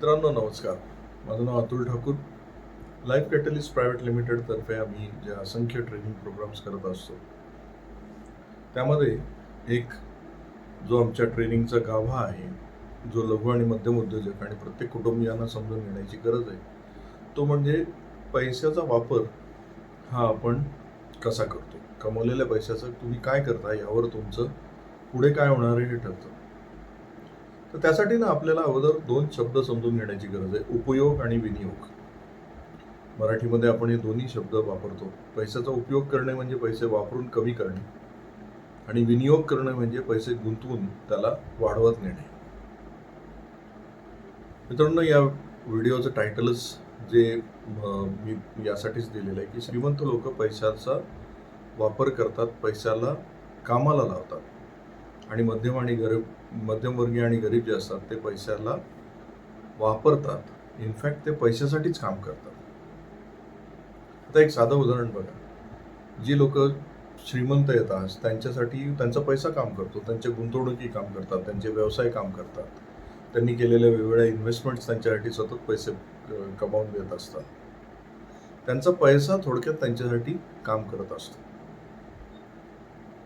मित्रांनो नमस्कार. माझं नाव Atul Thakur. Life catalyst private लिमिटेडतर्फे आम्ही जे असंख्य ट्रेनिंग प्रोग्राम्स करत असतो त्यामध्ये एक जो आमच्या ट्रेनिंगचा गाभा आहे, जो लघु आणि मध्यम उद्योजक आणि प्रत्येक कुटुंबियांना समजून घेण्याची गरज आहे, तो म्हणजे पैशाचा वापर हा आपण कसा करतो. कमवलेल्या पैशाचं तुम्ही काय करता यावर तुमचं पुढे काय होणार आहे हे ठरतं. तर त्यासाठी ना आपल्याला अगोदर दोन शब्द समजून घेण्याची गरज आहे, उपयोग आणि विनियोग. मराठीमध्ये आपण हे दोन्ही शब्द वापरतो. पैशाचा उपयोग करणे म्हणजे पैसे वापरून कमी करणे आणि विनियोग करणे म्हणजे पैसे गुंतवून त्याला वाढवत नेणे. मित्रांनो, या व्हिडिओचं टायटलच जे मी यासाठीच दिलेलं आहे की श्रीमंत लोक पैशाचा वापर करतात, पैशाला कामाला लावतात आणि मध्यमवर्गीय आणि गरीब जे असतात ते पैशाला वापरतात. इनफॅक्ट ते पैशासाठीच काम करतात. आता एक साधं उदाहरण बघा. जी लोक श्रीमंत येतात त्यांच्यासाठी त्यांचा पैसा काम करतो, त्यांचे गुंतवणुकी काम करतात, त्यांचे व्यवसाय काम करतात, त्यांनी केलेल्या वेगवेगळ्या इन्व्हेस्टमेंट्स त्यांच्यासाठी सतत पैसे कमावून देत असतात. त्यांचा पैसा थोडक्यात त्यांच्यासाठी काम करत असतो.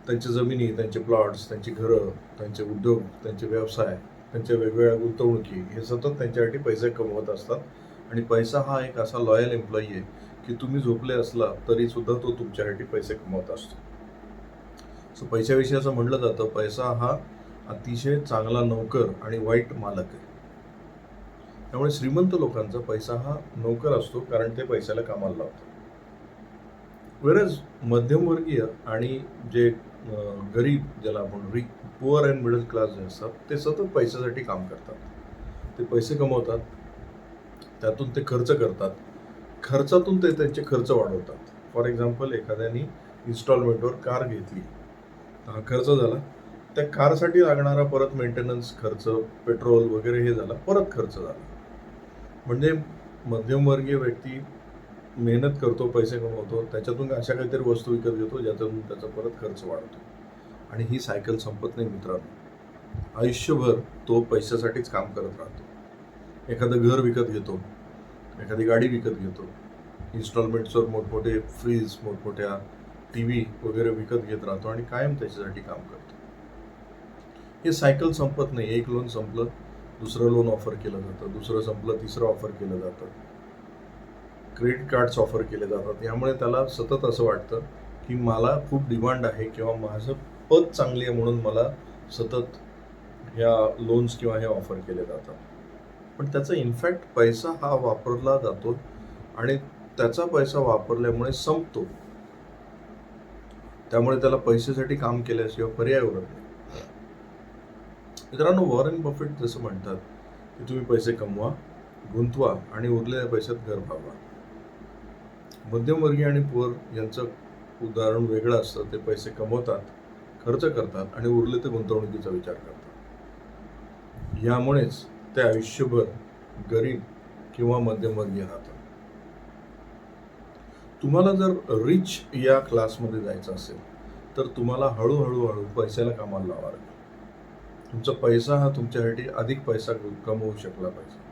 त्यांच्या जमिनी, त्यांचे प्लॉट्स, त्यांची घरं, त्यांचे उद्योग, त्यांचे व्यवसाय, त्यांच्या वेगवेगळ्या गुंतवणुकी हे सतत त्यांच्यासाठी पैसे कमवत असतात आणि पैसा हा एक असा लॉयल एम्प्लॉई आहे की तुम्ही झोपले असला तरी सुद्धा तो तुमच्यासाठी पैसे कमवत असतो. सो पैशाविषयी असं म्हटलं जातं, पैसा हा अतिशय चांगला नोकर आणि वाईट मालक आहे. त्यामुळे श्रीमंत लोकांचा पैसा हा नोकर असतो कारण ते पैशाला कामाला लावतात. वेरज मध्यमवर्गीय आणि जे गरीब, ज्याला आपण पुअर अँड मिडल क्लास जे असतात, ते सतत पैशासाठी काम करतात. ते पैसे कमवतात, त्यातून ते खर्च करतात, खर्चातून ते त्यांचे खर्च वाढवतात. फॉर एक्झाम्पल, एखाद्याने इन्स्टॉलमेंटवर कार घेतली, हा खर्च झाला. त्या कारसाठी लागणारा परत मेंटेनन्स खर्च, पेट्रोल वगैरे हे झाला, परत खर्च झाला. म्हणजे मध्यमवर्गीय व्यक्ती मेहनत करतो, पैसे कमवतो, त्याच्यातून अशा काहीतरी वस्तू विकत घेतो ज्याच्यातून त्याचा परत खर्च वाढतो आणि ही सायकल संपत नाही मित्रांनो. आयुष्यभर तो पैशासाठीच काम करत राहतो. एखादं घर विकत घेतो, एखादी गाडी विकत घेतो, इन्स्टॉलमेंट्सवर मोठमोठे फ्रीज, मोठमोठ्या TV वगैरे विकत घेत राहतो आणि कायम त्याच्यासाठी काम करतो. हे सायकल संपत नाही. एक लोन संपलं, दुसरं लोन ऑफर केलं जातं, दुसरं संपलं, तिसरं ऑफर केलं जातं, क्रेडिट कार्ड्स ऑफर केले जातात. यामुळे त्याला सतत असं वाटतं की मला खूप डिमांड आहे किंवा माझं पद चांगली आहे म्हणून मला सतत ह्या लोन्स किंवा हे ऑफर केले जातात. पण त्याचा इनफॅक्ट पैसा हा वापरला जातो आणि त्याचा पैसा वापरल्यामुळे संपतो. त्यामुळे त्याला पैशासाठी काम केल्याशिवाय पर्याय उरत नाही. मित्रांनो, वॉरेन बफेट जसं म्हणतात की तुम्ही पैसे कमवा, गुंतवा आणि उरलेल्या पैशात घर भागवा. मध्यमवर्गीय आणि पुअर यांचं उदाहरण वेगळं असतं. ते पैसे कमवतात, खर्च करतात आणि उरले ते गुंतवणुकीचा विचार करतात. यामुळेच ते आयुष्यभर गरीब किंवा मध्यमवर्गीय राहतात. तुम्हाला जर रिच या क्लासमध्ये जायचं असेल तर तुम्हाला हळूहळू पैशाला कामाला लावावं लागेल. तुमचा पैसा हा तुमच्यासाठी अधिक पैसा कमवू शकला पाहिजे.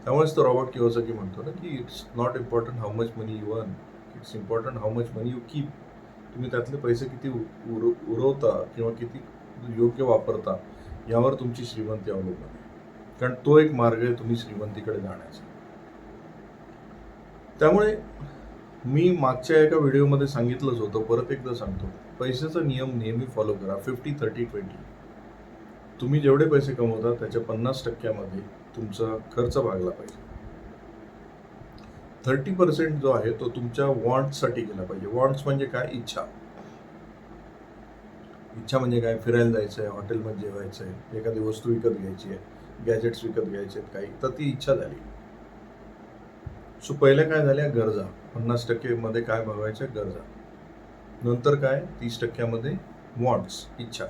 त्यामुळेच तर रॉबर्ट कियोसाकी म्हणतो ना की it's not important how much money you earn, it's important how much money you keep. तुम्ही त्यातले पैसे किती उरवता किंवा किती योग्य वापरता यावर तुमची श्रीमंती अवलंबून आहे. कारण तो एक मार्ग आहे तुम्ही श्रीमंतीकडे जाण्याचा. त्यामुळे मी मागच्या एका व्हिडिओमध्ये सांगितलंच होतं, परत एकदा सांगतो, पैशाचा नियम नेहमी फॉलो करा. 50-30-20. तुम्ही जेवढे पैसे कमवता त्याच्या 50% तुमचा खर्च भागला पाहिजे. 30% जो आहे तो तुमच्या वॉन्ट्ससाठी गेला पाहिजे. वॉन्ट्स म्हणजे काय? इच्छा. इच्छा म्हणजे काय? फिरायला जायचं आहे, हॉटेलमध्ये जेवायचं आहे, एखादी वस्तू विकत घ्यायची आहे, गॅजेट्स विकत घ्यायचे आहेत काही, तर ती इच्छा झाली. सो पहिल्या काय झाल्या? गरजा. 50% काय भागवायच्या? गरजा. नंतर काय? 30% वॉन्ट्स, इच्छा.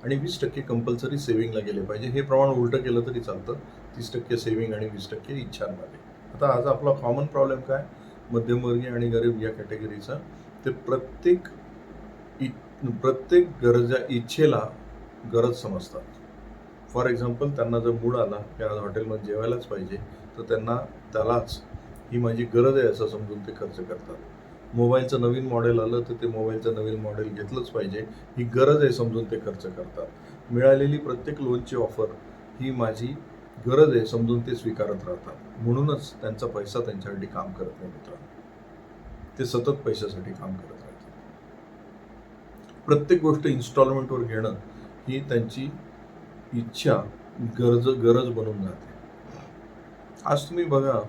आणि 20% कंपल्सरी सेव्हिंगला गेले पाहिजे. हे प्रमाण उलटं केलं तरी चालतं. 30% सेव्हिंग आणि 20% इच्छांमध्ये. आता आज आपला कॉमन प्रॉब्लेम काय? मध्यमवर्गीय आणि गरीब या कॅटेगरीचा, ते प्रत्येक गरजा, इच्छेला गरज समजतात. फॉर एक्झाम्पल त्यांना जर मूड आला की आज हॉटेलमध्ये जेवायलाच पाहिजे, तर त्यालाच ही माझी गरज आहे असं समजून ते खर्च करतात. मोबाईलचं नवीन मॉडेल आलं तर ते मोबाईलचं नवीन मॉडेल घेतलंच पाहिजे ही गरज आहे समजून ते खर्च करतात. मिळालेली प्रत्येक लोनची ऑफर ही माझी गरज आहे समजून ते स्वीकारत राहतात. म्हणूनच त्यांचा पैसा त्यांच्यासाठी काम करत नाही मित्रांनो. ते सतत पैशासाठी काम करत राहतात. प्रत्येक गोष्ट इन्स्टॉलमेंटवर घेणं ही त्यांची इच्छा गरज बनून जाते. आज तुम्ही बघा,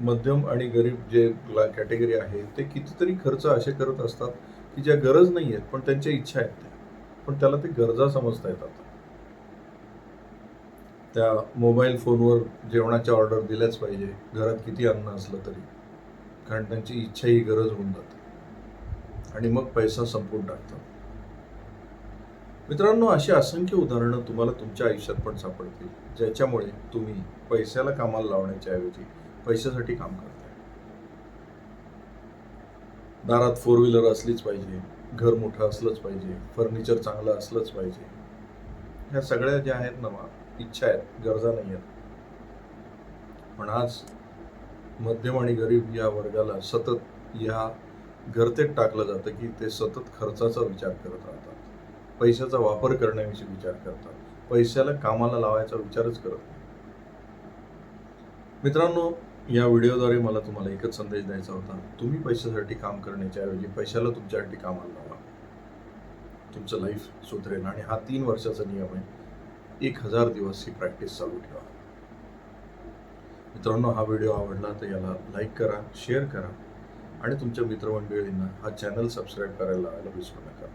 मध्यम आणि गरीब जे कॅटेगरी आहे ते कितीतरी खर्च असे करत असतात की ज्या गरज नाही आहेत पण त्यांच्या इच्छा आहेत त्या, पण त्याला ते गरजा समजता येतात. त्या मोबाईल फोनवर जेवणाच्या ऑर्डर दिल्याच पाहिजे घरात किती अन्न असलं तरी, कारण त्यांची इच्छा ही गरज होऊन जाते आणि मग पैसा संपून टाकतात. मित्रांनो, अशी असंख्य उदाहरणं तुम्हाला तुमच्या आयुष्यात पण सापडतील ज्याच्यामुळे तुम्ही पैशाला कामाला लावण्याच्या ऐवजी पैशासाठी काम करताय. दारात 4 व्हीलर असलीच पाहिजे, घर मोठं असलंच पाहिजे, फर्निचर चांगलं असलंच पाहिजे. ह्या सगळ्या ज्या आहेत ना, इच्छा आहेत, गरजा नाही आहेत. पण आज मध्यम आणि गरीब या वर्गाला सतत या गर्तेत टाकलं जातं की ते सतत खर्चाचा विचार करत राहतात, पैशाचा वापर करण्याविषयी विचार करतात, पैशाला कामाला लावायचा विचारच करत नाही. मित्रांनो, या व्हिडिओद्वारे मला तुम्हाला एकच संदेश द्यायचा होता. तुम्ही पैशासाठी काम करण्याच्या ऐवजी पैशाला तुमच्यासाठी कामाला लावा. तुमचं लाईफ सुधरेल. आणि हा 3 वर्षाचा नियम आहे. 1000 दिवस ही प्रॅक्टिस चालू ठेवा. मित्रांनो, हा व्हिडिओ आवडला तर याला लाईक करा, शेअर करा आणि तुमच्या मित्रमंडळींना हा चॅनल सबस्क्राईब करायला लावायला विसरू नका.